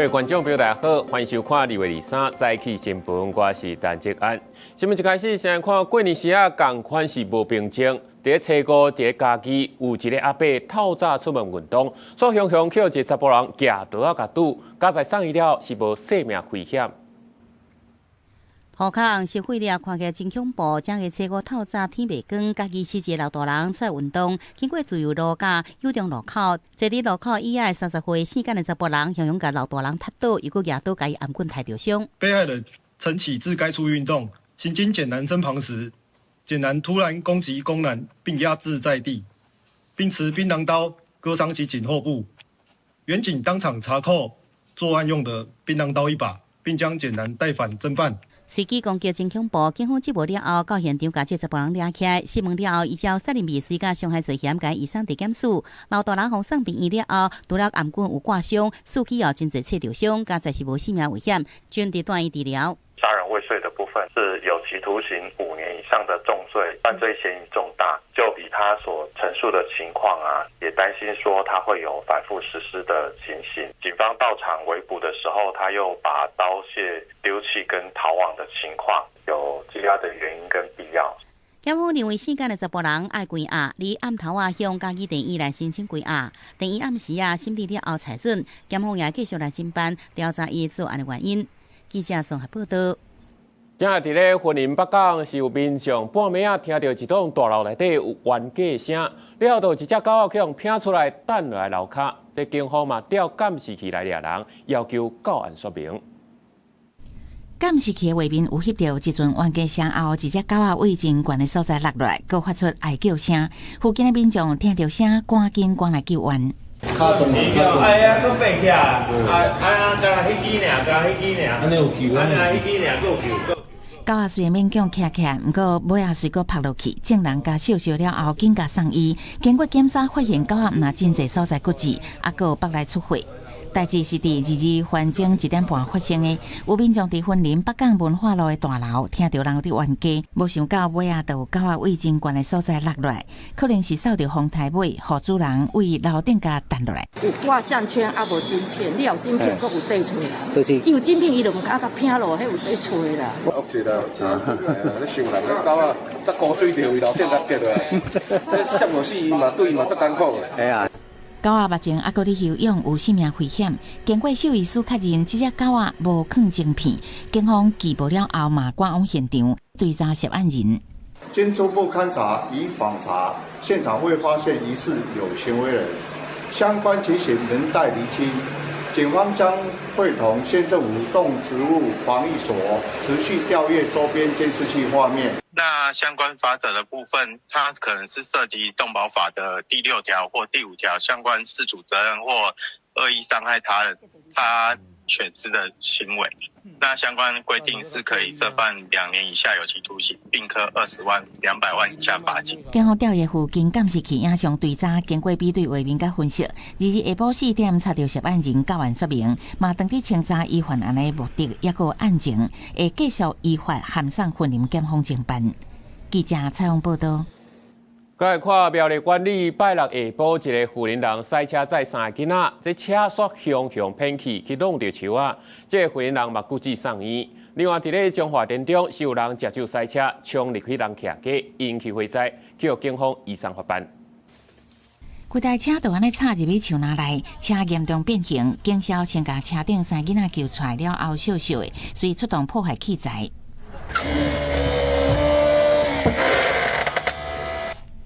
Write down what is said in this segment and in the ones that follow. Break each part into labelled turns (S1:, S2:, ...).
S1: 各位观众朋友，大家好，欢迎收看2月23早起新闻，我是陈哲安。新闻一开始，先来看过年时啊，同款是无平静。在初五，在家己有一个阿伯透早出门运动，所向去有一个查甫人夹刀啊，甲堵，加在送医了是无性命危险。
S2: 涂骹烧毁了，看起来真恐怖。正月初五透早天未光，家己是一个老大人出来运动，经过自由路甲友中路口，坐伫路口以外30岁性感的查甫人，向甲老大人踢倒，又搁举刀甲伊颔棍抬着伤。
S3: 被害人曾启志该处运动，行经简南身旁时，简南突然攻击公男，并压制在地，并持槟榔刀割伤其颈后部。员警当场查扣作案用的槟榔刀1把，并将简南带返侦办。
S2: 司机攻击真恐怖，警方接报了后，到现场把这查甫人抓起来，讯问了后，依照杀人未遂甲伤害罪嫌，甲伊送地检署。老大人互送病院了后，除了颔棍有挂伤，司机后真侪切着伤，加在是无性命危险，准伫断医治疗。
S4: 杀人未遂的部分是有期徒刑5年以上的重罪，犯罪嫌疑重大。就以他所陈述的情况啊，也担心说他会有反复实施的情形。警方到场围捕的时候，他又把刀械丢弃跟逃亡的情况，有羁押的原因跟必要。
S2: 检方认为性感的查甫人爱关押，伫暗头啊向家己地院来申请关押。地院暗时啊审理了后裁准，检方也继续来侦办调查伊作案的原因。记者综合报道。
S1: 今日伫咧云林北港，是有民众半暝啊听到一栋大楼内底有冤家声，了后一只狗仔去互拼出来，弹落来楼骹。这警方嘛调监视器来抓人，要求到案说明。
S5: 监视器的画面有翕到一阵冤家声后，一只狗仔位真悬的所在落来，佮发出哀叫声。附近的民众听到声，赶紧赶来救援。
S6: 哎呀，都背起啊！刚迄支尔，刚迄支尔，安尼有救啊！安尼迄支尔，够救。
S5: 狗仔虽然勉强徛起来，不过尾仔随搁拍落去，证人甲烧烧了后，紧甲送医。经过检查，发现狗仔毋若真侪所在骨折，还佫有腹内出血。代志是伫22环钟1点半发生的。有民众伫云林北港文化路的大楼听到人伫冤家，无想到尾仔就有狗仔位真悬的所在落来，可能是受到风台尾，互主人为楼顶甲弹落来。
S7: 有挂项圈，啊无晶片，你有晶片，佫有缀出来。伊有晶片，伊就毋敢甲拼落，迄有缀出啦。
S8: 我觉得，你想人个狗啊，则高水着为楼顶甲跌落来，这摔落死伊嘛，对伊嘛足艰苦的。哎呀。
S5: 狗仔目前还佫伫休养，有性命危险。经过兽医师确认，这只狗仔无囥晶片，警方缉捕了后嘛赶往现场追查涉案人。
S9: 经初步勘查与访查，现场未发现疑似有行为人，相关情形仍待厘清。警方将会同县政府动植物防疫所持续调阅周边监视器画面。
S10: 那相关法则的部分，它可能是涉及动保法的第6条或第5条相关事主责任或恶意伤害他人他犬只的行为。那相关规定是可以涉犯2年以下有期徒刑，并科20万、200万以下罚金。
S5: 警方调阅附近监视器影像对查，经过比对画面甲分析，22下晡4点查到涉案人到案说明，嘛当地清查依犯案的目的，也个案情会继续依法函送云林检方侦办。记者采访报道。
S1: 再来看苗栗管理拜六下晡，一个富林人赛车载3个囡仔，这车煞向偏去弄着树啊！这个富林人嘛骨折送医。另外，伫咧彰化田中，是有人借酒赛车冲入去人徛家，引起火灾，叫警方移送法办。
S5: 规台车就安尼插入去树林内，车严重变形，警消先把车顶3个囡仔救出来了后，小小的，随出动破坏器材。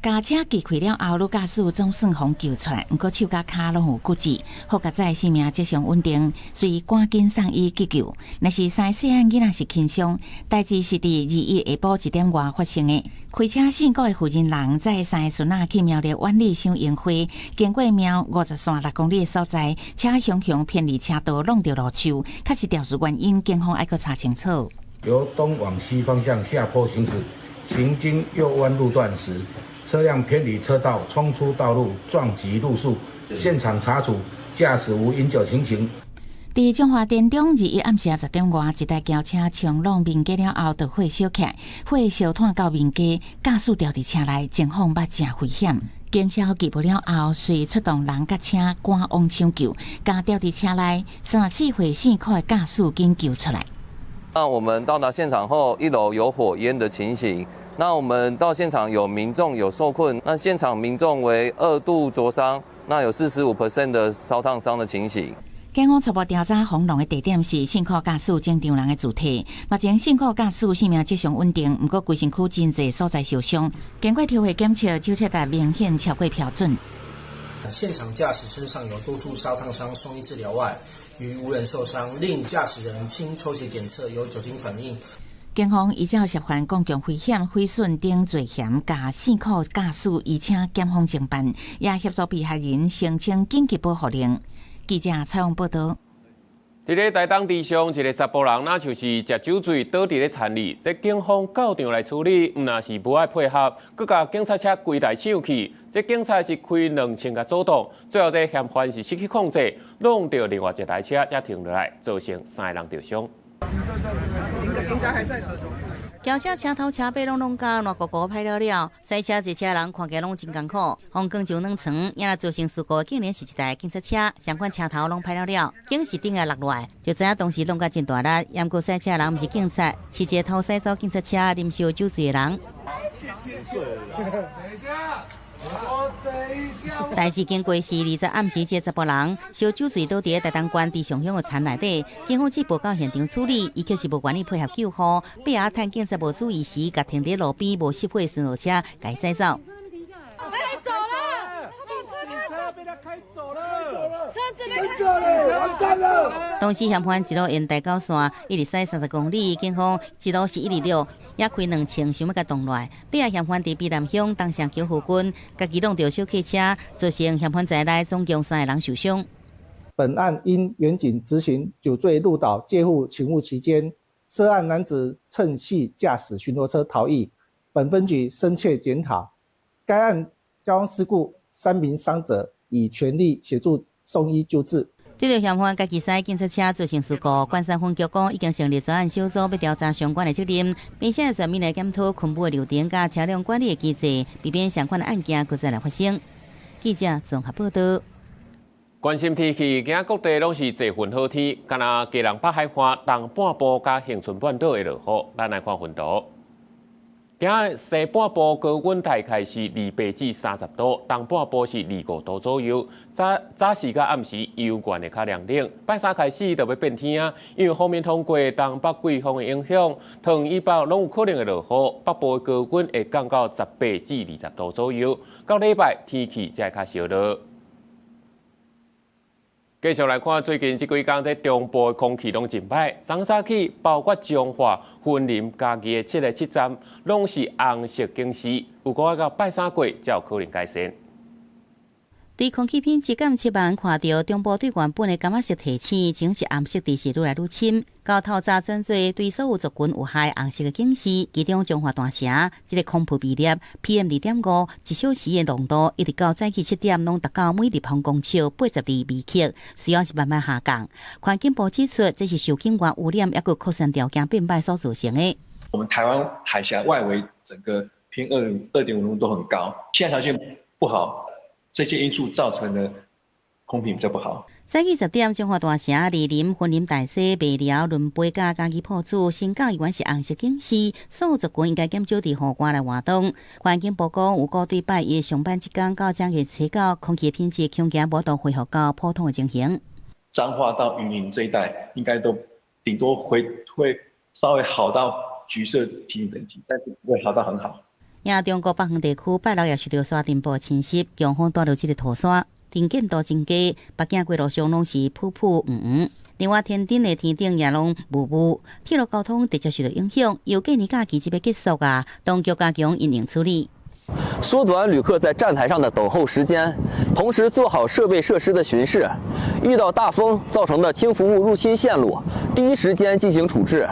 S5: 驾车击开了后，女驾驶总算互救出来，不过手甲骹拢有骨折。好佳在性命迹象稳定，随赶紧送医急救。若是3细汉囡仔是轻伤，代志是伫21下晡1点外发生的。开车事故的负责人载3个孙仔去苗栗万里赏樱花，经过苗53.6公里的所在，车向偏离车道，弄到路树。确实肇事原因，警方还要查清楚。
S11: 由东往西方向下坡行驶，行经右弯路段时，车辆偏离车道，冲出道路，撞击路树。现场查处，驾驶无饮酒情形。
S5: 伫彰化田中21暗时10点外，一台轿车冲撞面街了后，就火烧起来，火烧炭到面街，驾驶掉伫车内，情况捌真危险。警消缉捕了后，随出动人甲车赶往抢救，加吊伫车内34岁4块的驾驶经救出来。
S12: 那我们到达现场后，1楼有火焰的情形。那我们到现场有民众有受困，那现场民众为2度灼伤，那有45% 的烧烫伤的情形。
S5: 警方初步调查轰动的地点是信科驾驶正常人的主体，目前信科驾驶性命迹象稳定，不过规身躯真侪所在受伤。经过抽血检测，酒测值明显超过标准。
S13: 现场驾驶身上有多处烧烫伤，送医治疗外，与无人受伤，另驾驶人经抽血检测有酒精反应。
S5: 警方依照涉嫌公共危险、毁损等罪嫌，甲4块驾驶移请检方侦办，也协助被害人申请紧急保护令。记者采访报道。
S1: 伫咧台东地上，一个查甫人那就是食酒醉倒伫咧田里，这警方到场来处理，毋若是无爱配合，佮甲警察车规台抢去。这警察是开2枪甲阻挡，最后这嫌犯是失去控制，弄到另外一台车才停落来，造成3个人受伤。
S14: 应该还在。
S2: 轿车车头车尾拢甲烂糊糊歹了了，赛车一车人看起来拢真艰苦。风光就2层，也若造成事故，竟然是一台警察车，相关车头拢歹了了，警示顶下落落来，就知影当时弄甲真大力。不过赛车人毋是警察，是一个偷驶走警察车、啉烧酒醉的人。代志经过是20暗时，这查甫人烧酒醉倒伫台东县地上乡的田内底，警方只报到现场处理，伊却是无愿意配合救护。被下趁警察无注意时，甲停伫路边无熄火的巡逻车甲伊驶走。
S14: 走了，车被他开走了，车子被开走了，完蛋了！
S2: 当时嫌犯一路沿大高线一直驶30公里，警方一路是126，也开2枪想要甲动落来。被害嫌犯伫卑南乡当上救护军，家己弄到小客车，造成嫌犯在内总共3个人受伤。
S15: 本案因员警执行酒醉路导介护勤务期间，涉案男子趁隙驾驶巡逻车逃逸，本分局深切检讨。该案交通事故3名伤者已全力协助送医救治。
S2: 对着嫌犯家己驶警察车造成事故，关山分局讲已经成立专案小组，要调查相关的责任，并且全面来检讨昆布的流程甲车辆管理的机制，避免相关的案件再来发生。记者综合报道。
S1: 关心天气，今仔各地拢是侪云好天，敢若基隆北海岸东半部甲恒春半岛会落雨。咱来看云图。今仔西半部高温大概是28至30度，东半部是25度左右。早时甲暗时幽悬的较凉冷，拜三开始就要变天啊，因为锋面通过东北季风的影响，桃园以北拢有可能会落雨。北部的高温会降到18至20度左右，到礼拜天气才会较烧热。继续来看，最近这几天在中部的空气拢真歹。昨早起，包括彰化、云林、嘉义的7个7站，拢是红色警示。不过要到拜三过，才有可能改善。
S2: 对空气品质监测网看到，中部对原本的感觉色提醒，正是暗色地势愈来愈深。到透早转做对所有族群有害红色的警示，其中彰化大城这个空扑比例 PM2.5 1小时的浓度，一直到早起7点，拢达到每立方公尺82微克，虽然是慢慢下降。环境部指出，这是受境外污染抑个扩散条件变坏所造成的。
S16: 我们台湾海峡外围整个PM2.5浓度都很高，气象条件不好。这些因素造成的空品比较不好。
S2: 早起10点，彰化大城、梨林、云林大溪、麦寮、仑背、甲嘉义埔子、新港依然是红色警示，所有族群应该减少伫户外来活动。环境部讲，有过对拜一上班即天到正月初9，空气品质恐惊无度恢复到普通的情形。
S16: 彰化到云林这一带，应该都顶多会稍微好到橘色提醒等级，但是不会好到很好。
S2: 也中国北方地区拜六也受到沙尘暴侵袭，强风带入这个土沙，能见度真低，北京街路上拢是雾黄。另外，天顶的天顶也拢雾，铁路交通直接受到影响。又过年假期即要结束啊，当局加强因应处理，
S17: 缩短旅客在站台上的等候时间，同时做好设备设施的巡视。遇到大风造成的轻浮物入侵线路，第一时间进行处置。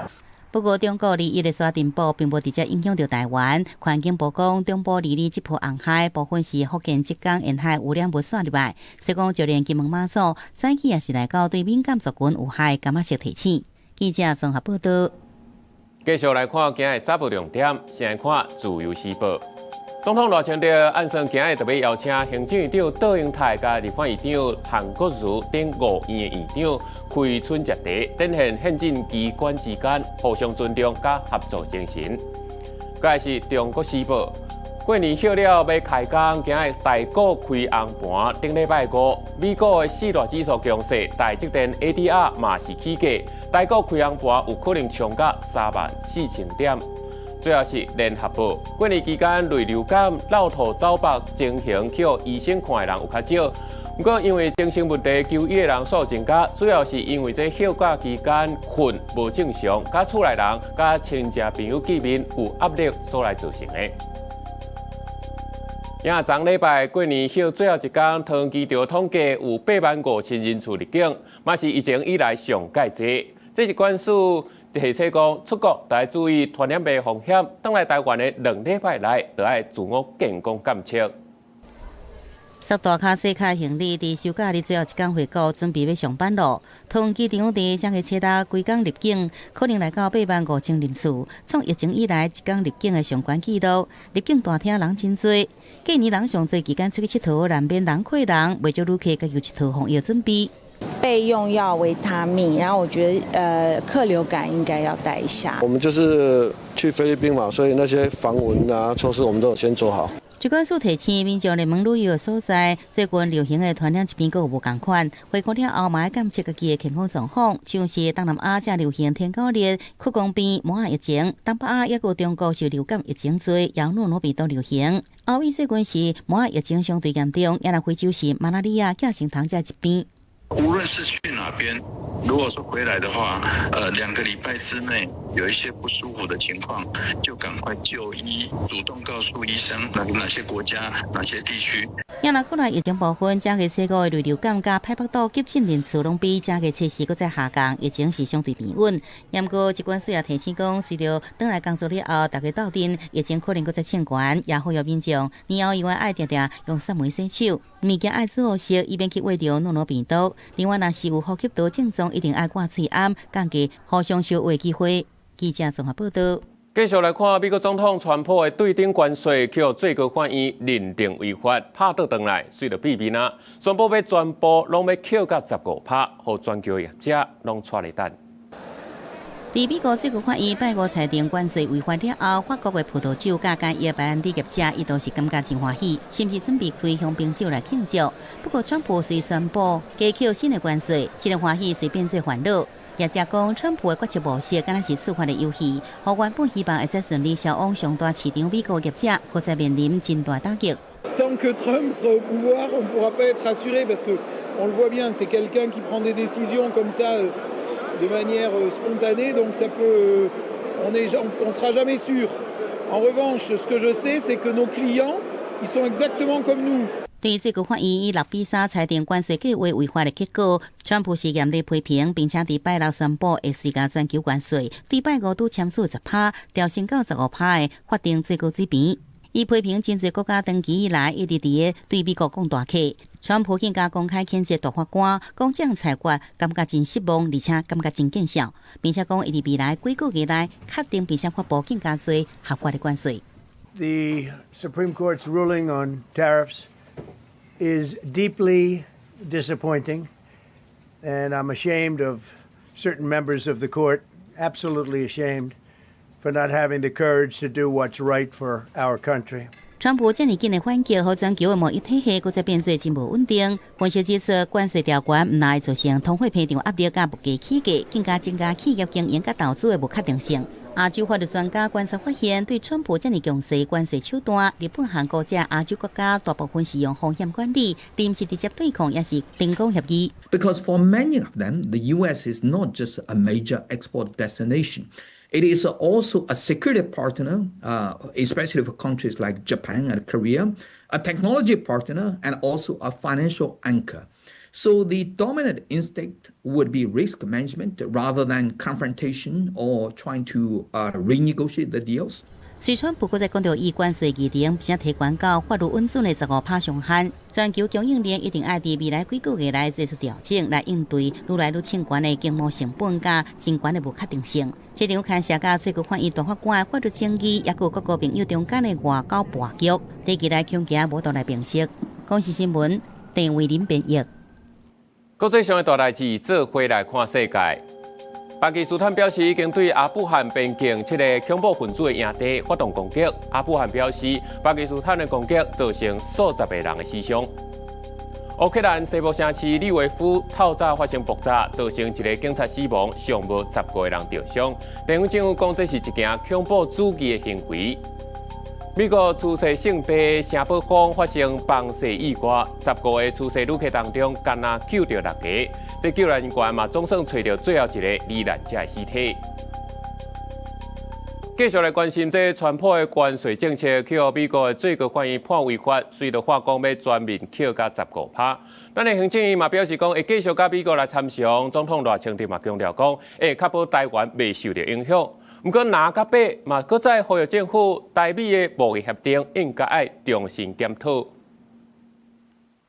S2: 不过，中国21的沙尘暴并无直接影响到台湾。环境部讲，中部22这波红海部分是福建浙江沿海污染物散入来，所以讲就连金门马祖早起也是来到对敏感族群有害感觉色提醒。记者综合报道。
S1: 继续来看今日早报重点，先来看自由时报。总统赖清德按算今日特别邀请行政院长杜英泰甲立法院长韩国瑜等5院的院长开春节茶，展现宪政机关之间互相尊重甲合作精神。再来是《中国时报》，过年休了要开工，今日台股开红盘，顶礼拜五，美国的4大指数强势，台积电 ADR 嘛是起价，台股开红盘有可能冲到34000点。最后是联合报，过年期间类流感、落土走北情形去医生看的人有较少，不过因为精神问题求医的人数增加，主要是因为这休假期间困无正常，甲厝内人、甲亲戚朋友见面有压力所来造成的。昨礼拜过年休最后一天，桃园机场统计有85000人次入境，嘛是疫情以来上界多。这是关署提醒讲，出国要注意传染病风险。返来台湾的2礼拜内，就要自我健康监测。
S2: 速大卡小卡行李伫休假日最后一天回国，准备要上班咯。桃园机场伫将个车搭规工入境，可能来到85000人次，创疫情以来一天入境的上悬纪录。入境大厅人真多，过年人上侪期间出去佚佗，难免人挤人，为咗旅客家有一套防疫准备。
S18: 备用药维他命，然后我觉得客流感应该要带一下。
S19: 我们就是去菲律宾嘛，所以那些防蚊啊措施我们都有先做好。
S2: 主管署提醒民众入门旅游的所在，最近流行的传染疾病各有无同款，回国了后嘛要监测家己的健康状况，像是东南亚正流行天狗热、曲江边武汉疫情，东北亚也有中国受流感疫情多，摇诺罗比都流行。欧美最近是武汉疫情相对严重，也来非洲是马拉利亚寄生虫这疾病。
S20: 无论是去哪边，如果说回来的话，2个礼拜之内有一些不舒服的情况，就赶快就医，主动告诉医生哪些国家、哪些地区。
S2: 也若国内疫情部分，这个西国的流感加派北岛急诊人次拢比这个测试搁在下降，疫情是相对平稳。不过，疾管署也提醒讲，随着回来工作了后，大家斗阵，疫情可能搁在清悬，也呼吁民众年后以外爱定定用3枚洗手，物件爱做好食，以免去喂到诺罗病毒。另外，若是有呼吸道症状，一定爱挂喙罨，降低互相烧话机会。记者综合报道。
S1: 继续来看美国总统川普的对顶关税，去最高法院认定违法，拍倒转来，随着避免啊，宣布要全部拢要扣到15%，互全球业者拢带来等。
S2: 伫美国最高法院拜五裁定关税违法了后，法国的葡萄酒加干伊白兰地业者伊都是感觉真欢喜，甚至准备开香槟酒来庆祝。不过，川普虽宣布加扣新的关税，这个欢喜随变做烦恼。业者讲，川普的决策模式敢若是司法的游戏，互原本希望会使顺利销往上大市场美国业者，搁再面临真大打击。
S21: Tant que Trump sera au pouvoir, on ne pourra pas être assuré parce que on le voit bien, c'est quelqu'un qui prend des décisions comme ça de manière spontanée, donc ça peut, on sera jamais sûr. En revanche, ce que je sais, c'est que nos clients, ils sont exactement comme nous.
S2: 对于最高法院以6-3裁定关税计划违法的结果，川普是严厉批评，并且伫拜六宣布会施加全球关税，对拜五都签署10%，调升到15%的法定最高水平。伊批评真侪国家长期以来一直伫对美国讲大客，川普更加公开谴责大法官，讲这样裁决感觉真失望，而且感觉真见效，并且讲伊伫未来几个月内确定并且发布更加多合法的关税。
S22: The Supreme Court's ruling on tariffs is deeply disappointing, and I'm ashamed of certain members of the court, absolutely ashamed, for not having the courage to do what's right for our country.
S2: 川普这么紧的反击，和全球的贸易体系，搁再变做真无稳定。分析指出，关税条款唔会造成通货膨胀压力，加不加起价，更加增加企业经营甲投资的不确定性。亚洲法律专家观察发现，对川普这么强势关税手段，日本、韩国这亚洲国家大部分是用风险管理，并不是直接对抗，也是订购协议。
S23: Because for many of them, the U.S. is not just a major export destination. It is also a security partner, especially for countries like Japan and Korea, a technology partner, and also a financial anchor. So the dominant instinct would be risk management rather than confrontation or trying to renegotiate the deals.
S2: 随川不过在讲到以关税议定，并且提悬到法律稳准的15%上限，全球供应链一定爱伫未来几个月来做出调整，来应对愈来愈清悬的经贸成本甲真悬的不确定性。这场牵涉到最高法院大法官的法律争议，也有各个朋友中间的外交博弈，提起来恐惊无度来平息。公视新闻郑伟林编译。
S1: 国际上的大代志，做回来看世界。巴基斯坦表示已经对阿富汗边境7个恐怖分子的营地发动攻击。阿富汗表示，巴基斯坦的攻击造成数十个人的死伤。乌克兰西部城市利维夫透早发生爆炸，造成1个警察死亡，尚无10个人受伤。地方政府讲，这是一件恐怖主义的行为。美国出世圣地城堡坊发生放射意外，15个出世旅客当中，敢若救到6个。这救援人员嘛，总算找到最后一个罹难者的尸体。继续来关心这川普的关税政策，去互美国的最高法院判违法，随着法讲要全面扣加15%。咱的行政院嘛表示讲，会继续甲美国来参详。总统赖清德嘛强调讲，会确保台湾未受到影响。不过南甲北嘛，搁再呼吁政府台美的贸易协定应该爱重新检讨。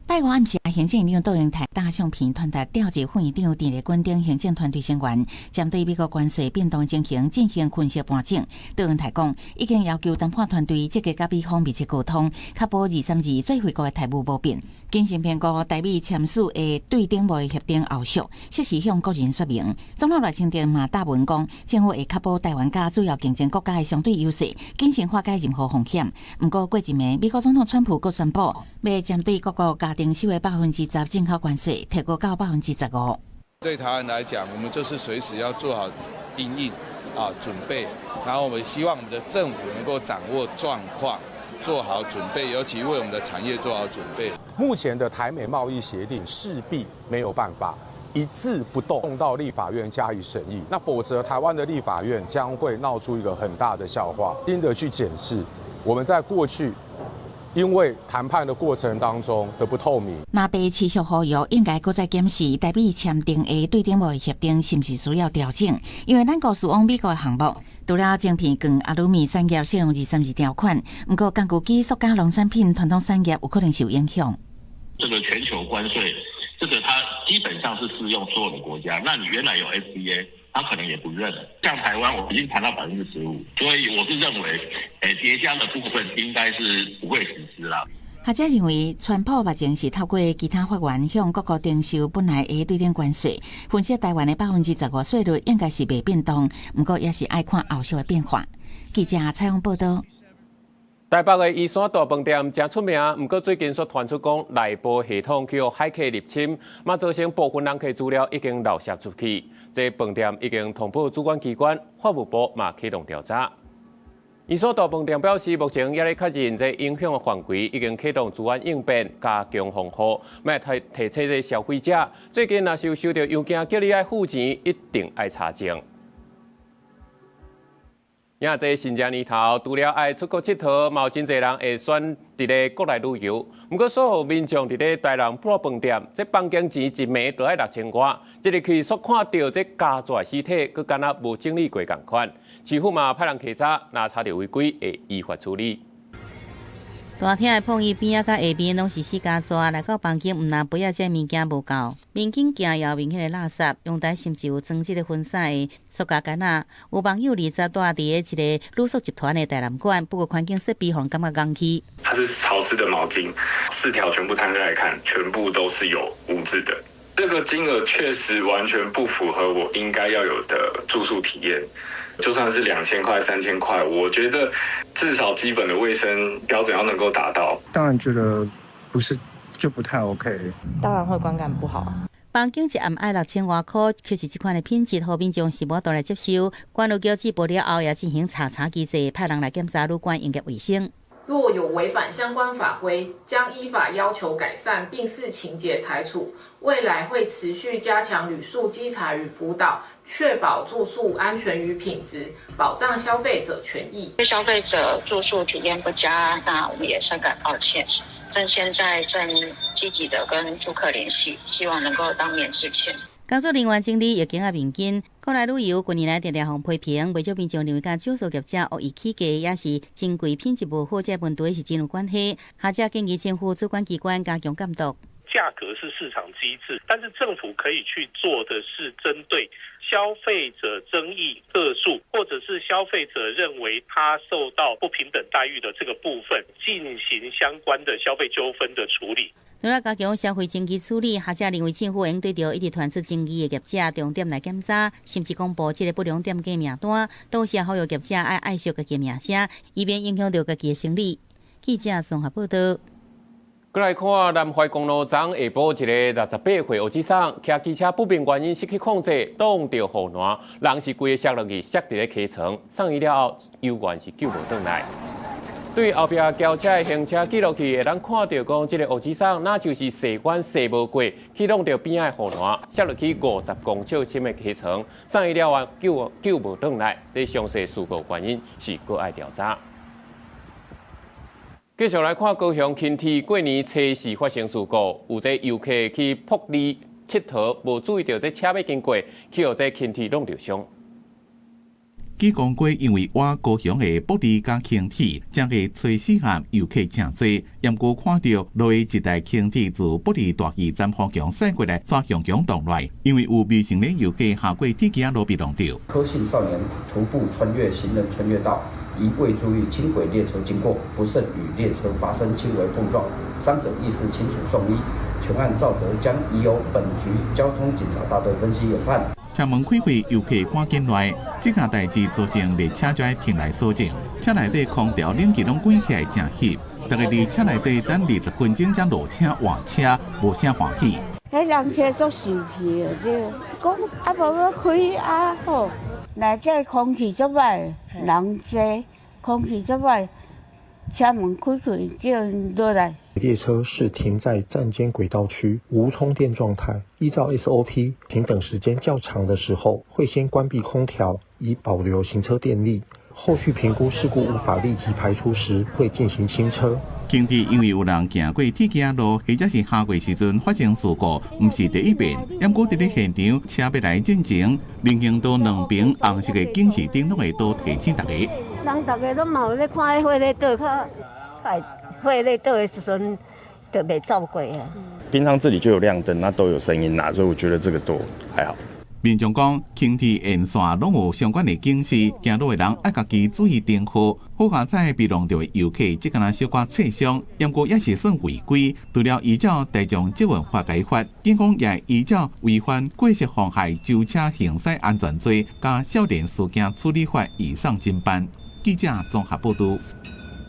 S5: 拜五暗时，行政院长杜英台大相片传达调集副院长陈立军等行政团队成员，针对美国关税变动情形进行分析盘整。杜英台讲，已经要求谈判团队积极甲美方密切沟通，确保232做回国的台务无变。经审评估台美签署的对等贸易协定后续，适时向国人说明。总统赖清德嘛答问讲，政府会确保台湾甲主要竞争国家的相对优势，谨慎化解任何风险。不过过一暝，美国总统川普阁宣布，要针对各个家庭收的10%进口关税，提高到15%。
S3: 对台湾来讲，我们就是随时要做好因应准备，然后我们希望我们的政府能够掌握状况，做好准备，尤其为我们的产业做好准备。
S4: 目前的台美贸易协定势必没有办法一字不动送到立法院加以审议，那否则台湾的立法院将会闹出一个很大的笑话。新的去检视我们在过去因为谈判的过程当中的不透明，
S5: 那被持续呼吁应该搁再检视台美签订的对等贸易协定是不是需要调整？因为咱国输往美国的项目，除了晶片跟阿鲁米产业适用232条款，不过钢骨机、塑胶农产品、传统产业有可能受影响。
S6: 这个全球关税，这个它基本上是适用所有的国家。那你原来有 FTA， 他可能也不认。像台湾，我已经谈到15%，所以我是认为，叠加的部分应该是不会实施啦。
S5: 学者认为，川普目前是透过其他法院向各国征收本来的对等关税，分析台湾的15%税率应该是未变动，不过也是爱看后续的变化。记者采访报道。
S1: 台北的宜山大饭店真出名，不过最近所传出讲内部系统去海客入侵，嘛造成部分人客资料已经漏泄出去。这饭店已经通报主管机关，法务部嘛启动调查。宜山大饭店表示，目前也在确认这影响的范围，已经启动自然应变，加强防护，卖提醒这消费者，最近若是有收到邮件叫你爱付钱，一定爱查证。影这新正年头，除了爱出国佚佗，嘛有真侪人会选伫咧国内旅游。不过，所有民众伫咧台南布饭店，这房间钱一暝都要6000块。这日去所看到这家族尸体，佮敢若无整理过共款。市府嘛派人稽查，若查到违规，会依法处理。
S2: 大厅的碰椅边仔甲下边拢是死家族，来到房间，毋但不要这物件无够，面镜镜后面迄个垃圾，阳台甚至有装即个分散的塑胶杆仔。有网友20住伫咧一个旅宿集团的台南馆，不过环境设备互人感觉刚气。
S24: 它是潮湿的毛巾，4条全部摊开来看，全部都是有污渍的。这个金额确实完全不符合我应该要有的住宿体验。就算是2000块、3000块，我觉得至少基本的卫生标准要能够达到。
S25: 当然觉得不是就不太 OK，
S26: 当然会观感不好。
S2: 房间一暗爱6000多块，确实这款的品质，好民众是无度来接受。关路交接报了后，也进行查机制，派人来检查旅馆营业卫生。
S27: 若有违反相关法规，将依法要求改善，并视情节裁处。未来会持续加强旅宿稽查与辅导，确保住宿安全与品质，保障消费者权益。
S28: 对消费者住宿体验不佳，那我们也深感抱歉。现在正积极的跟住客联系，希望能够当面致歉。
S2: 工作人员整理疫情的面巾，国内旅游近年来常常被批评，不少民众认为甲少数业者恶意起价，也是珍贵品质无好，这问题是真有关系。学者建议政府主管机关加强监督。
S7: 价格是市场机制，但是政府可以去做的是针对消费者争议个数，或者是消费者认为他受到不平等待遇的这个部分，进行相关的消费纠纷的处理。
S2: 除了加强消费争议处理，学者认为政府应对着一直传出争议的业者重点来检查，甚至公布这个不良店家名单，同时呼吁业者爱惜家己名声，以免影响到家己的生意。记者综合报道。
S1: 再来看南怀公路昨下晡一个68岁欧吉桑，骑机车不明原因失去控制，撞到护栏，人是规个摔落去，摔伫咧溪床。送医了后，犹原是救无转来。对后壁轿车的行车记录器，咱看到讲，这个欧吉桑那就是细管细无过，去弄到边仔护栏，摔落去50公尺深的溪床。送医了后，救无转来。这详细事故原因是搁爱调查。继续来看高雄芹体过年初四发生事故，有这游客去瀑布佚佗，无注意到这车要经过，去互这芹体弄着伤。
S8: 济公街因为我高雄的瀑布加芹体，将个初四下游客真多，严过看到落去一台芹体自瀑布大鱼站方向驶过来，刷向强动来，因为有未成年游客下过铁架路被弄掉。
S9: 柯姓少年徒步穿越行人穿越道。因未注意轻轨列车经过，不慎与列车发生轻微碰撞，伤者意识清楚送医。全案肇责将移由本局交通警察大队分析研判。
S8: 车门开开，游客赶紧来，这件代志造成列车就要停来搜证。车内底空调冷气拢关起来，真翕。大家伫车内底等20分钟才落车换车，无啥欢喜。
S10: 迄人车足生气的，这讲啊无要开啊好。内底空气足歹，人多，空气足歹，车门开开，叫人落来。
S11: 列车是停在站间轨道区，无充电状态。依照 SOP， 停等时间较长的时候，会先关闭空调，以保留行车电力。后续评估事故无法立即排除时，会进行清车。
S8: 芹体因为有人行过铁架路，或者是下过时阵发生事故，唔是第一遍。不过伫咧现场，车要来进前，林行道两边红色的警示灯拢会都提醒大家。
S10: 人大家都冇咧看火咧倒，火咧倒的时阵就袂走过啊。
S12: 平常这里就有亮灯，那都有声音啦，所以我觉得这个都还好。
S8: 民众讲，芹体沿线拢有相关的警示，行路的人爱家己注意灯号。好佳在被弄到的游客，只敢小可刺伤，不过也是算违规。除了依照大众责任法改法，警方也依照违反过失妨害舟车行驶安全罪加少年事件处理法移送侦办。记者综合报道。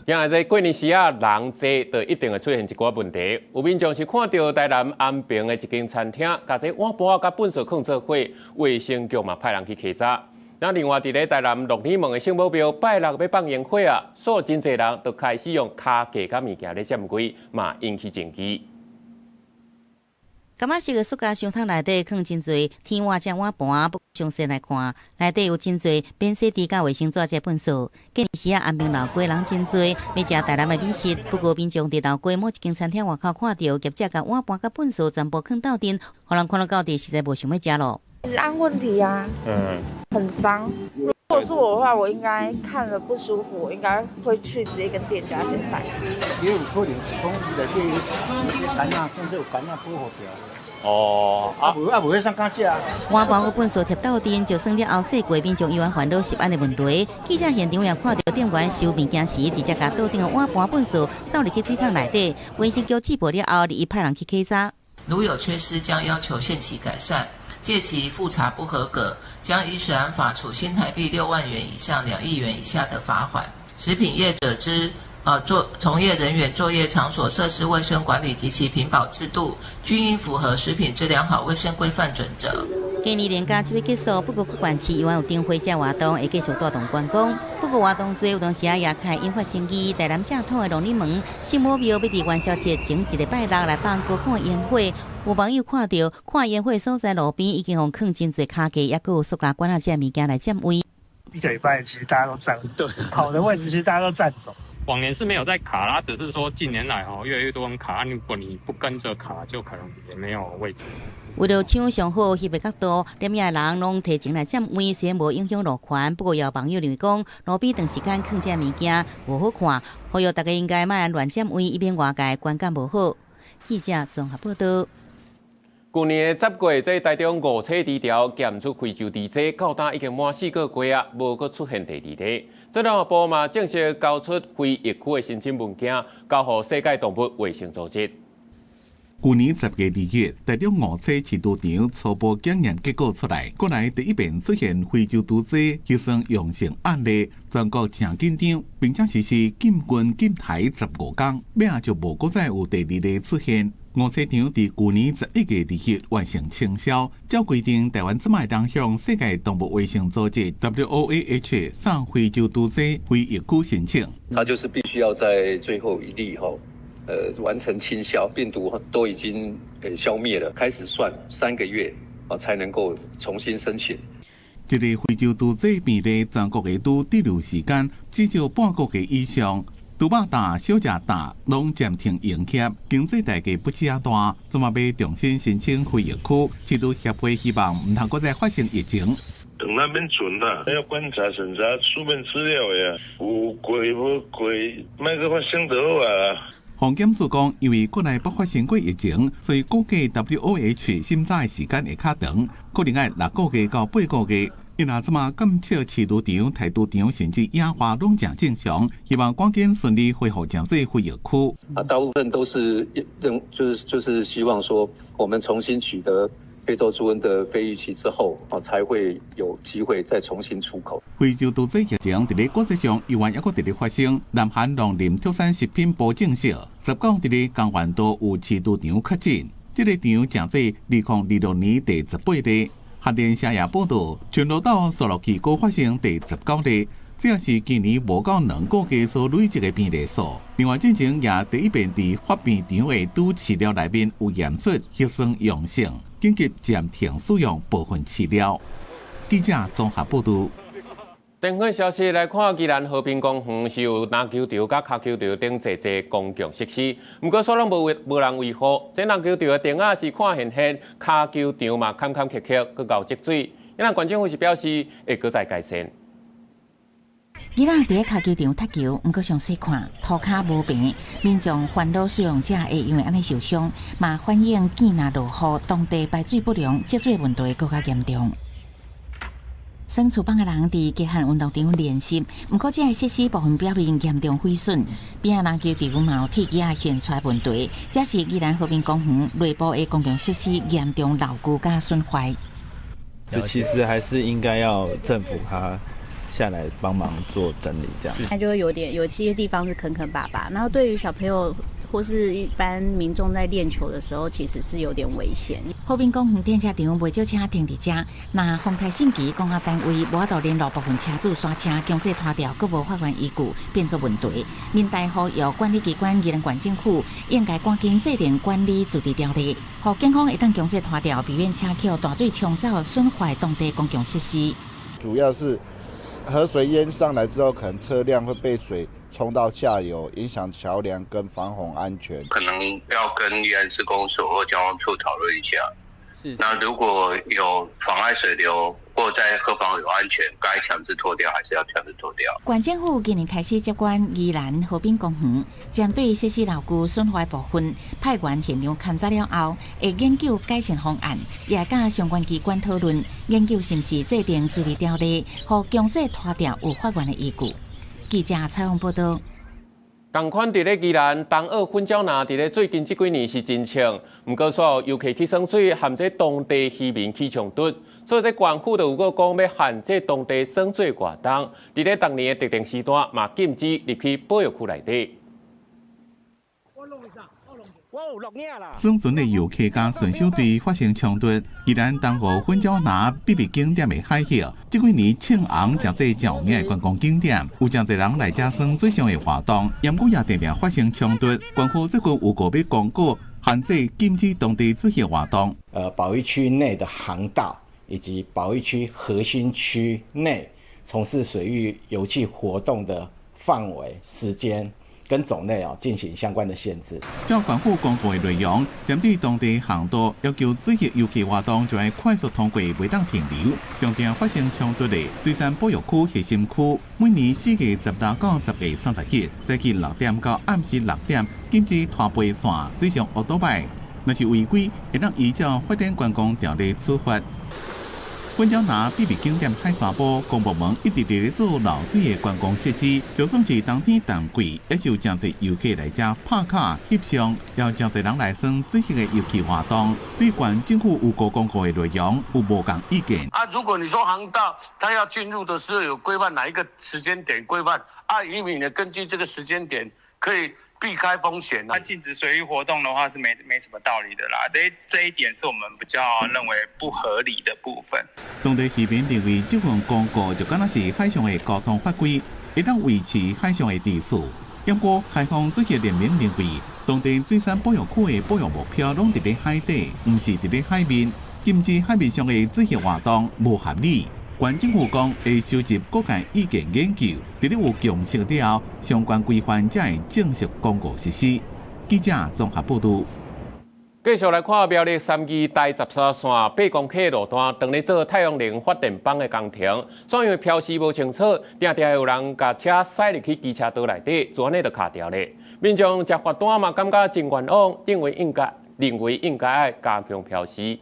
S1: 今日在过年时啊，人多就一定会出现一寡问题。有民众是看到台南安平的一间餐厅，甲这碗盘甲粪扫放做伙，卫生局嘛派人去稽查。那另外伫咧台南鹿耳门的圣母庙，拜六要放烟火啊，所以真侪人都开始用骹架甲物件咧占柜，嘛引起争议。
S2: 感觉是个塑胶箱桶内底放真侪天碗只碗盘，不详细来看，内底有真侪免洗滴甲卫生纸这本数。今年时啊，安平老街人真侪，要食台南的美食。不过民众伫老街某一间餐厅外口看到业者甲碗盘甲本数全部放斗阵，互人看到到底实在无想要食咯。
S26: 治安问题啊，很脏。如果是我的话，我应该看了不舒服，我应该会去直接跟店家先反映。
S13: 也有可能是讲伊内底感染，甚至有感染保护条。
S1: 哦，
S13: 无迄啥敢食。
S2: 碗盘有本数贴斗阵，就算了后洗过，民众依然烦恼食安的问题。记者现场也看到店员收物件时，直接甲倒顶的碗盘本数扫入去水桶内底。卫生局制报了后，立即派人去稽查。
S14: 如有缺失，将要求限期改善。借其复查不合格，将依食安法处新台币6万元以上2亿元以下的罚款。食品业者之从业人员作业场所设施卫生管理及其品保制度，均应符合食品之良好卫生规范准则。
S2: 今年年假即要结束，不过各县市依然有订婚这活动，会继续带动观光。不过活动最有当时也开引发争议。台南正统的鹿耳门圣母庙要伫元宵节前一礼拜六来放高空烟火。有网友看到看烟火所在路边已经用放真侪卡架，也有塑胶管啊这物件来占位。
S29: 一个礼拜其实大家都站对好的位置，其实大家都站走。
S15: 往年是没有在卡啦，只是说近年来越来越多人卡，如果你不跟着卡，就可能也没有位置。
S2: 为了抢上好翕的角度，连夜人拢提前来占位，虽然无影响路权，不过也有网友认为讲，路边长时间放这物件无好看，呼吁大家应该莫乱占位，以免外界观感无好。记者综合报道。
S1: 去年的10月，在台中五车低调检出非洲猪瘟，到今已经满4个月啊，无阁出现第2例。这两部嘛正式交出非疫区的申请文件，交予世界动物卫生组织。
S8: 去年10月2日，台中5车饲猪场初步检验结果出来，国内第一遍出现非洲猪瘟核酸阳性案例，全国真紧张，并且实施禁军禁台15天，尾仔就无阁再有第2例出现。5车场伫去年11月2日完成清销，照规定，台湾即卖当向世界动物卫生组织 WOAH 向非洲猪瘟非疫区申请。
S16: 它就是必须要在最后一例完成清消，病毒都已经消灭了，开始算3个月才能够重新申请。
S8: 这个非洲猪瘟病例全国的猪滞留时间至少半个月以上。猪肉大、小只大拢暂停营业，经济大家不吃大，怎么要重新申请非疫区？饲猪协会希望唔通再发生疫情。
S17: 等那边准啦，要观察审查书面资料呀，有过无过，莫个发生就好啊。
S8: 防检署讲，因为国内不发生过疫情，所以估计 WOH 审查的时间会较长，可能要6个月到8个月。因若即马禁止饲猪场、台猪场甚至野花拢正正常，希望赶紧顺利恢复正式非疫区。
S16: 大部分都是就是希望说，我们重新取得非洲猪瘟的非预期之后，才会有机会再重新出口。
S8: 非洲猪瘟疫情伫咧国际上依然还阁伫咧发生。南韩农林特产食品部证实，19伫咧江原道有饲猪场确诊，这个场正在2026年第18例。韩联社也报道，全罗岛索洛奇阁发生第19例，这也是今年无到2个月所累积的病例数。另外，进前也第一遍伫发病场的猪饲料内面有验出核酸阳性，紧急暂停使用部分饲料。记者综合报道。
S1: 电讯消息来看，宜兰和平公园是有篮球场、甲脚球场等侪公共设施，不过所拢无人维护。这篮球场的顶啊是看现，脚球场嘛坎坎坷坷，佮搞积水。宜兰县政府是表示会搁再改善。
S5: 宜兰伫脚球场踢球，不过详细看涂骹无平，民众烦恼使用者会因为安尼受伤，嘛反映见若落雨，当地排水不良，积水问题更加严重。生厝帮的人伫极限运动场练习，不过这个设施部分表面严重毁损，边啊篮球场嘛有铁椅啊现出问题，这是宜兰和平公园内部的公共设施严重老旧加损坏。
S18: 就其实还是应该要政府他下来帮忙做整理，这样。
S19: 那就会有些地方是坑坑巴巴，然后对于小朋友或是一般民众在练球的时候，其实是有点危险。
S5: 和平公园停车场袂少车停伫遮，那丰台信期公安单位无法度联络部分车主刷车，强制拖掉，佫无法源依据，变作问题。民代呼吁管理机关宜兰县政府应该赶紧制定管理自治条例，互警方会当强制拖掉，避免车桥大水冲走，损坏当地公共设施。
S20: 主要是河水淹上来之后，可能车辆会被水冲到下游，影响桥梁跟防洪安全。
S6: 可能要跟宜兰市公所或交通处讨论一下。那如果有妨碍水流或在河防有安全，该强制脱掉还是要强制脱掉。县
S5: 政府今年开始接管宜兰和平公园，针对设施老旧损坏部分，派员现场勘察了后，会研究改善方案，也甲相关机关讨论，研究是毋是制定自治条例，互强制拖掉有法源的依据。记者采访报道。
S1: 同款伫咧宜兰东澳粉鸟林伫咧最近这几年是真强，不过所有游客去耍水，含这当地渔民起冲突，所以这县府就有个讲要限制当地耍水活动，伫咧当年的特定时段嘛禁止入去保育区内底。
S8: 生存的游客甲顺手队发生冲突，宜兰东澳粉鸟林必备景点的海峡，这几年庆红真侪有名的观光景点，有真侪人来这耍水上的活动，因故也常常发生冲突。县府最近有个要公告限制禁止当地这些活动。
S21: 保育区内的航道以及保育区核心区内从事水域游憩活动的范围、时间跟种类进行相关的限制。
S8: 照管府公告的内容，针对当地航道要求水域游憩活动就要快速通过，袂当停留。上定发生冲突的水产保育区核心区，每年4月16到10月30日，早起6点到暗时6点，禁止拖背线水上奥多拜。若是违规，会当依照发展观光条例处罚。本礁拿必备景点海沙坡公部门一直在做老水的观光设施，就算是冬天淡季，也是有真侪游客来这拍卡翕相，也有真侪人来耍水上的游憩活动。对关政府有高公告的内容，有无同意见？
S3: 如果你说航道它要进入的时候有规范哪一个时间点规范以免呢根据这个时间点可以避开风险。
S4: 它禁止水域活动的话是没什么道理的啦，这一点是我们比较认为不合理的部分。
S8: 当地渔民认为这份公告就敢若是海上的交通法规，会当维持海上的秩序。不过，海防这些联盟认为，当地水产保育区的保育目标拢伫咧海底，唔是伫咧海面，禁止海面上的这些活动无合理。县政府讲会收集各界意见研究，伫咧有共识了后，相关规范才会正式公告实施。记者综合报道。
S1: 继续来看苗栗3期第13线8公里路段，当咧做太阳能发电厂的工程，所以标示无清楚，定定有人甲车驶入去机车道内底，全呢就卡掉咧。民众接罚单嘛，感觉真冤枉，认为应该爱加强标示。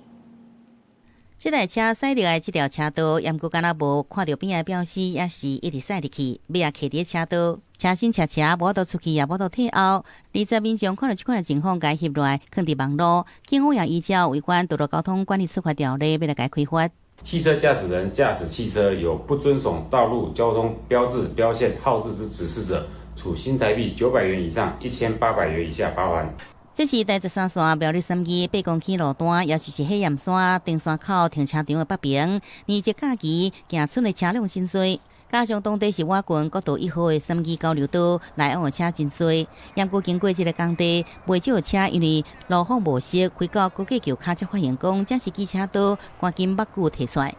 S2: 这台车驶入来这条车道，也毋过敢若无看到边个标示，也是一直驶入去，尾也骑伫车道，车身车无倒出去，也无倒退后。20民众看到这款情况，甲翕落来，放伫网络，警方也依照违反道路交通管理处罚条例，要来解开罚。
S22: 汽车驾驶人驾驶汽车有不遵守道路交通标志标线号志之指示者，处新台币900元以上1800元以下罚款。
S2: 这是第13线苗栗3期8公里路段，也就是火焰山登山口停车场的北边。年节假期行村的车辆真多，加上当地是瓦郡国道1号的3期交流道，来往的车真多。不过经过这个工地，袂少车因为路况无适，开到高架桥卡才发现讲这是机车道，赶紧把骨提出来。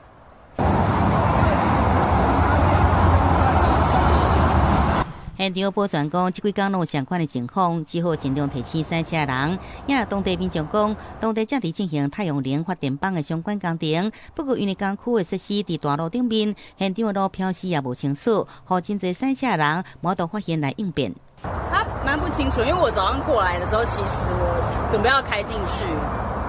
S2: 现场保全讲，这几天拢有相关的情况，只好尽量提醒驶车的人。也当地民众讲，当地正伫进行太阳能发电厂的相关工程，不过因为工区的设施伫大路顶面，现场的路标示也无清楚，互真侪驶车的人无法发现来应变。
S23: 他蛮不清楚，因为我早上过来的时候，其实我准备要开进去。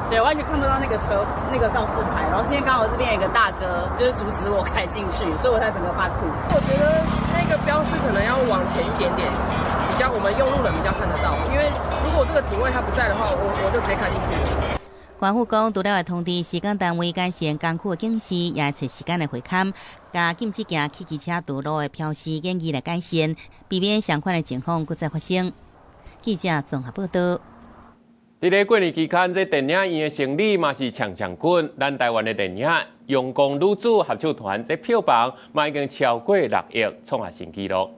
S23: 对，完全看不到那个车那个告示牌，然后是因为刚好这边有一个大哥，就是阻止我开进去，所以我才整个发哭。
S24: 我觉得那个标识可能要往前一点点，比较我们用路人比较看得到，因为如果这个警卫他不在的话，我就直接开进去了。
S2: 官府讲，除了会通知施工单位改善工区的警示，也会找时间来回勘，甲禁止行去机车道路的标示建议来改善，避免相关的情况再发生。记者综合报道。
S1: 伫咧过年期间，这电影院的生意嘛是强滚。咱台湾的电影阳光女子合唱团这票房嘛已经超过6亿，创下新纪录。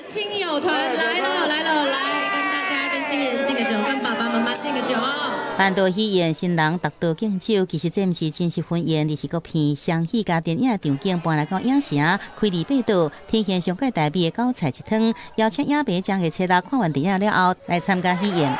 S25: 亲友团来了，来跟大家跟新人敬个酒，跟爸爸妈妈敬个酒哦。
S2: 办桌喜宴，新人独到敬酒，其实这毋是正式婚宴，而是国片相喜甲电影场景搬来到影城开2八道，体现上界台美的高菜一汤，邀请影迷将个车啦看完电影了后来参加喜宴。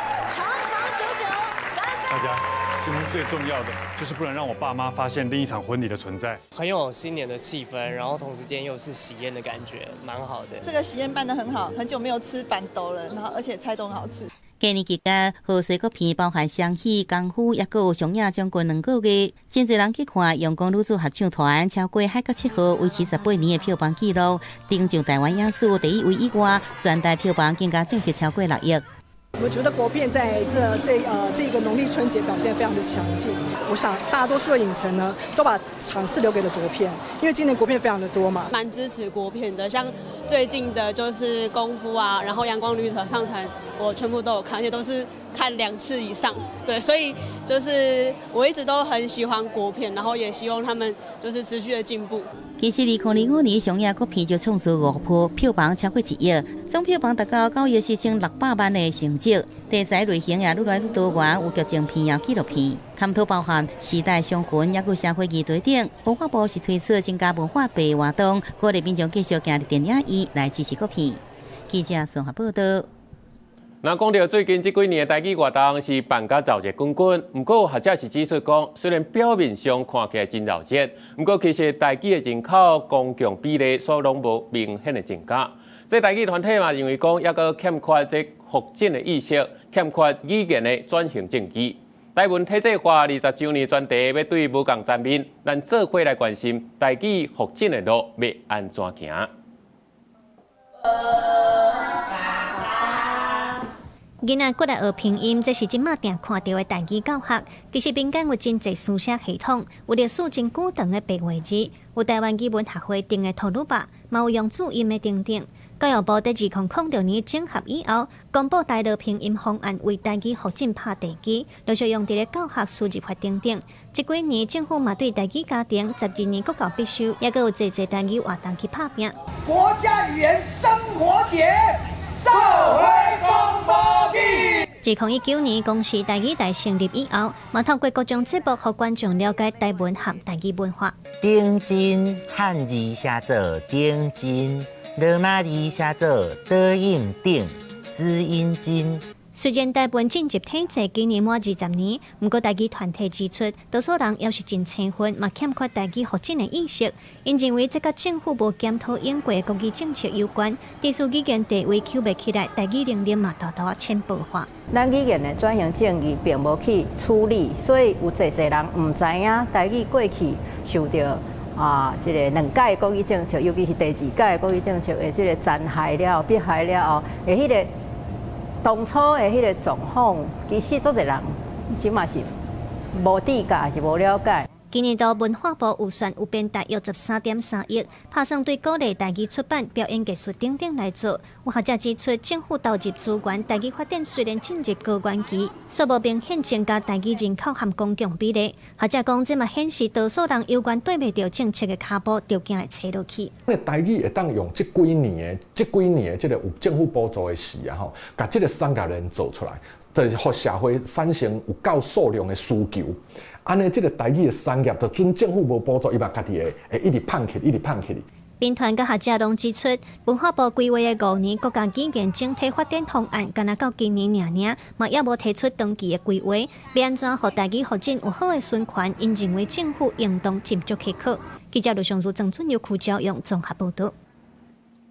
S27: 大家今天最重要的就是不能让我爸妈发现另一场婚礼的存在，
S28: 很有新年的气氛，然后同时间又是喜宴的感觉，蛮好的。
S29: 这个喜宴办得很好，很久没有吃板豆了，然后而且菜都很好吃。
S2: 今年期间，贺岁国片包含相喜、功夫，也有上映将近2个月，真侪人去看阳光女子合唱团，超过海角7号维持18年的票房纪录，登上台湾影史第1位以外，全台票房更加正式超过6亿。
S30: 我觉得国片在这个农历春节表现非常的强劲。我想大多数的影城呢，都把场次留给了国片，因为今年国片非常的多嘛。
S25: 蛮支持国片的，像最近的就是功夫啊，然后阳光女子合唱团，我全部都有看，而且都是看2次以上。对，所以就是我一直都很喜欢国片，然后也希望他们就是持续的进步。
S2: 其实2005年上映国片就创出5部，票房超过1亿，总票房达到9亿4600万的成绩。题材类型也愈来愈多元，有剧情片也纪录片，探讨包含时代伤痕，也有社会议题等。文化部是推出增加文化币活动，鼓励民众继续行入电影院来支持国片。记者综合报道。
S1: 那讲到最近这几年的台语活动是办甲闹热滚滚，不过学者是指出讲，虽然表面上看起来真闹热，不过其实台语的人口公共比例所拢无明显的增加。这台语团体嘛认为讲，抑个欠缺这复振的意识，欠缺语言的转型证据。台湾体制化20周年专题要对无共层面，咱做伙来关心台语复振的路要安怎行。
S7: 囡仔过来学拼音，这是即马定看到的台语教学。其实民间有真侪书写系统，有历史真久长的白话字，有台湾语文学会定的图鲁巴，嘛有用注音的等等。教育部在2006年整合以后，公布台语拼音方案，为台语复振拍地基，陆续用伫咧教学、输入法等等。这几年政府嘛对台语家庭12年国教必修，也阁有侪台语活动去拍拼。
S9: 国家语言生活节。做伙广播剧。
S7: 2019年，公视台语台成立以后，嘛透过各种节目，互观众了解台文和台语文化。
S10: 顶真汉字写作顶真，罗马字写作德应顶，字音真。
S7: 虽然台湾进入体制今年满20年，不过台语团体指出，多数人要是真青分，嘛欠缺台语复振的意识。因认为这甲政府无检讨用过的国语政策有关，特殊语言地位扣不起来，台语能力嘛大大浅薄化。
S11: 咱语言的转型正义并无去处理，所以有侪人唔知影台语过去受到这个2届国语政策，尤其是第2届国语政策的这个残害了、迫害了后，的迄个。 当初的迄个状况，其实做侪人即嘛是无知觉，是无了解。
S7: 今年度文化部预算有编大约13.3亿，打算对鼓励台语出版、表演艺术等等来做。有学者指出，政府投入资源，台语发展虽然进入高原期，却无明显增加台语人口和公共比例。学者讲，这嘛显示多数人有关对袂到政策的脚步，条件会找落去。
S12: 台语会当用这几年的这个有政府补助的时啊，吼，把这个产业链做出来，就是让社会产生有够数量的需求。 安尼，这个台语的产业，就准政府无补助，伊嘛家己会一直胖起，一直胖起。
S7: 兵团甲学者拢指出，文化部规划的5年国家语言整体发展方案，敢若到今年尔，嘛也无提出长期的规划，要安怎互台语发展有好的宣传？因认为政府应当尽足去考。记者刘尚书、郑春友、区教用综合报道。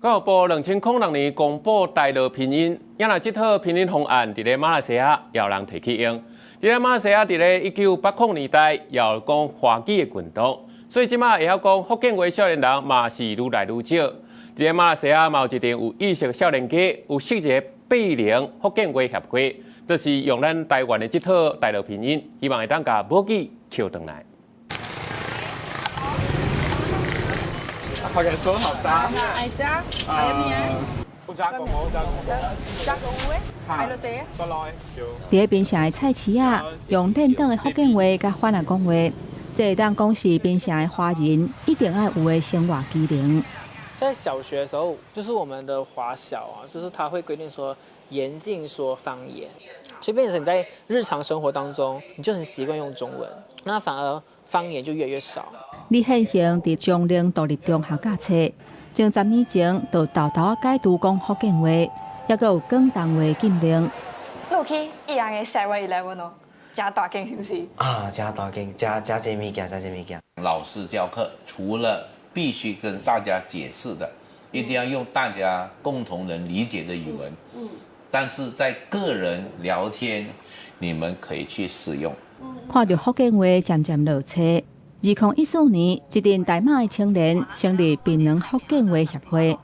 S1: 教育部2006年公布台语拼音，也若这套拼音方案伫咧马来西亚也有人提起用。 伫咧马来西亚，伫咧1980年代，也有讲华语的运动，所以即马会晓讲福建话少年人嘛是愈来愈少。伫咧马来西亚，嘛有一定有意识少年家，有设一个80福建话协会，就是用咱台湾的这套台语拼音，希望会当甲母语扣回来。
S13: 好嘅，手好渣。
S11: 爱渣，爱咩啊？
S13: 好渣過我，渣過我。
S11: 渣過我誒，係咯，姐。
S13: 過來。
S14: 伫邊城的菜市啊，用練等的福建話甲反來講話，這會當講是邊城的華人一定要有的生活技能。
S28: 在小學的時候，就是我們的華小啊，就是他會規定說嚴禁說方言，所以變成你在日常生活當中，你就很習慣用中文，那反而方言就越來越少。
S14: 李憲雄佇中陵獨立中學教冊。 前10年前，就豆豆解讀講福建話，也閣有廣東話禁令。
S15: 落去一樣嘅 7-11哦，真大間是不是？
S17: 啊，真大間，真這物件，真這物件。老師教課除了必須跟大家解釋的，一定要用大家共同能理解的語文。但是在個人聊天，你們可以去使用。
S14: 看到福建話漸漸落車。 2014年，一陣台馬的青年成立檳榔福建話協會，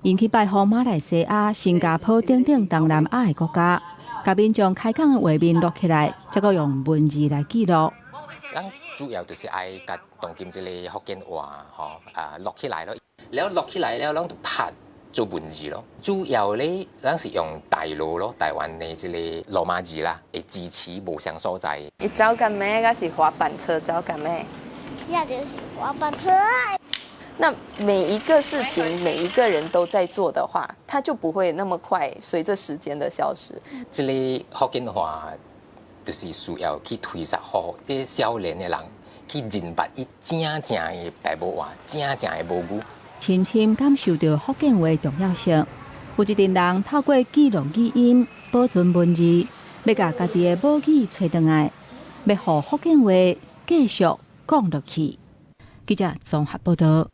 S14: 因去拜訪馬來西亞、新加坡等等東南亞的國家，甲民眾開講的畫面錄起來，再個用文字來記錄。
S26: 咱主要就是愛甲當今這個福建話，錄起來咯。然後錄起來了，咱就拍做文字咯。主要咧，咱是用大陸咯，台灣的這個羅馬字啦，會支持無相所在。
S15: 你走緊咩？嗰是滑板車走緊咩？
S31: 要就是滑板車。
S15: 那每一個事情，每一個人都在做的話，它就不會那麼快隨着時間的消失。
S26: 這個福建話就是需要去推廣好啲少年的人去認白伊正的台語話，正的母語。
S14: 深深感受到福建話重要性，有一群人透过记录语音保存文字，要甲家己的母语找回来，要互福建话继续讲落去。记者综合报道。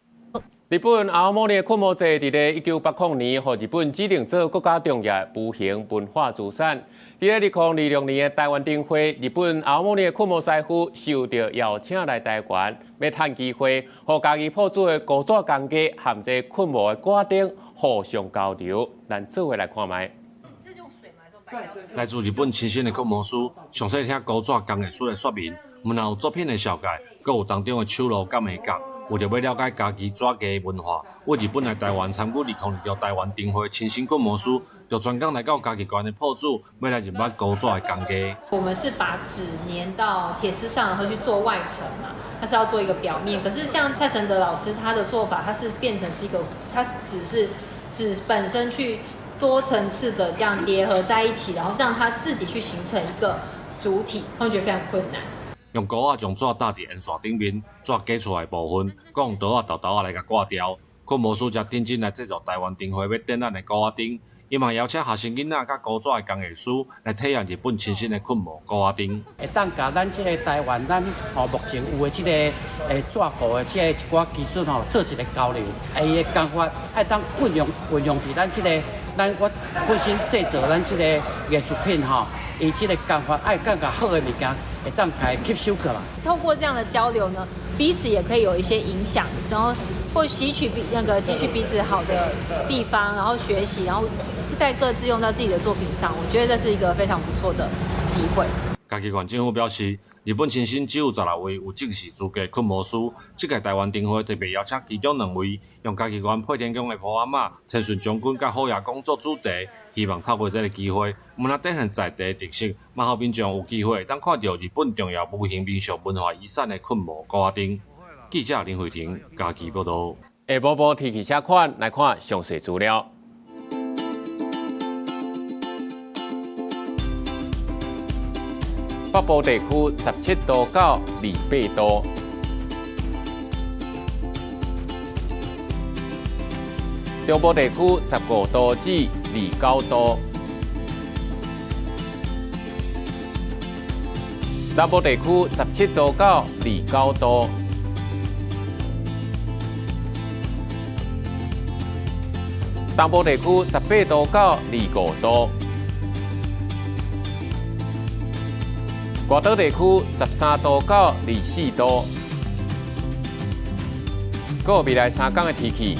S1: 日本青森的昆摩节伫咧1980年，互日本指定做国家重要无形文化资产。伫咧2026年的台湾灯会，日本青森的昆摩师傅受到邀请来台湾，要趁机会，互家己铺子的古早工艺含这昆摩的挂灯互相交流。咱做伙来看卖。
S3: 来自日本亲信的昆摩师，详细听古早工艺师的说明，门后有作品的小解，佮有当中的手路甲美感。为着要了解家己纸艺文化，为日本来台湾参与2026台湾灯会亲信昆摩师，就专工来到家己关的铺子，要来入捌古早的工艺。
S4: 我们是把纸粘到铁丝上，然后去做外层嘛，它是要做一个表面。可是像蔡承哲老师他的做法，他是变成是一个，他只是纸本身去多层次的这样叠合在一起，然后让它自己去形成一个主体，他们觉得非常困难。
S3: 用膏啊将纸搭伫烟线顶面，纸挤出来部分，佮用刀啊豆豆啊来甲挂掉。昆摩师才认真来制作台湾灯会要展览的膏啊灯，伊嘛邀请学生囡仔甲古早的工艺师来体验日本亲信的昆摩膏啊灯。
S5: 会当甲咱即个台湾咱目前有的即个纸糊的即个一寡技术做一个交流，伊的工法爱当运用伫咱即个我本身制作咱即个艺术品伊即个工法爱更加好的物件。会当来吸收过来。
S4: 透过这样的交流呢，彼此也可以有一些影响，然后或吸取彼此好的地方，然后学习，然后再各自用到自己的作品上。我觉得这是一个非常不错的机会。
S3: 嘉义县政府表示，日本亲信只有16位有正式资格昆摩师。这届台湾灯会特别邀请其中2位，用嘉义县配天宫的普阿妈陈顺将军甲好爷公做主题，希望透过这个机会，我们来展现在地特色，让后民众有机会当看到日本重要无形民俗文化遗产的昆摩高灯。记者林慧婷，嘉义报道。
S1: 下晡晡天气车款来看详细资料。北部地区17度到28度，中部地区15度至29度，南部地区17度到29度，东部地区18度到25度。外岛地区13度到24度，还有未来3天的天气。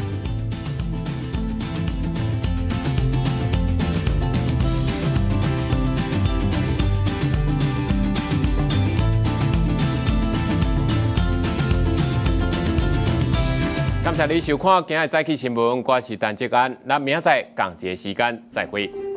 S1: 感谢你收看今日早起新闻，我是陈哲安，咱明仔载同一个时间再会。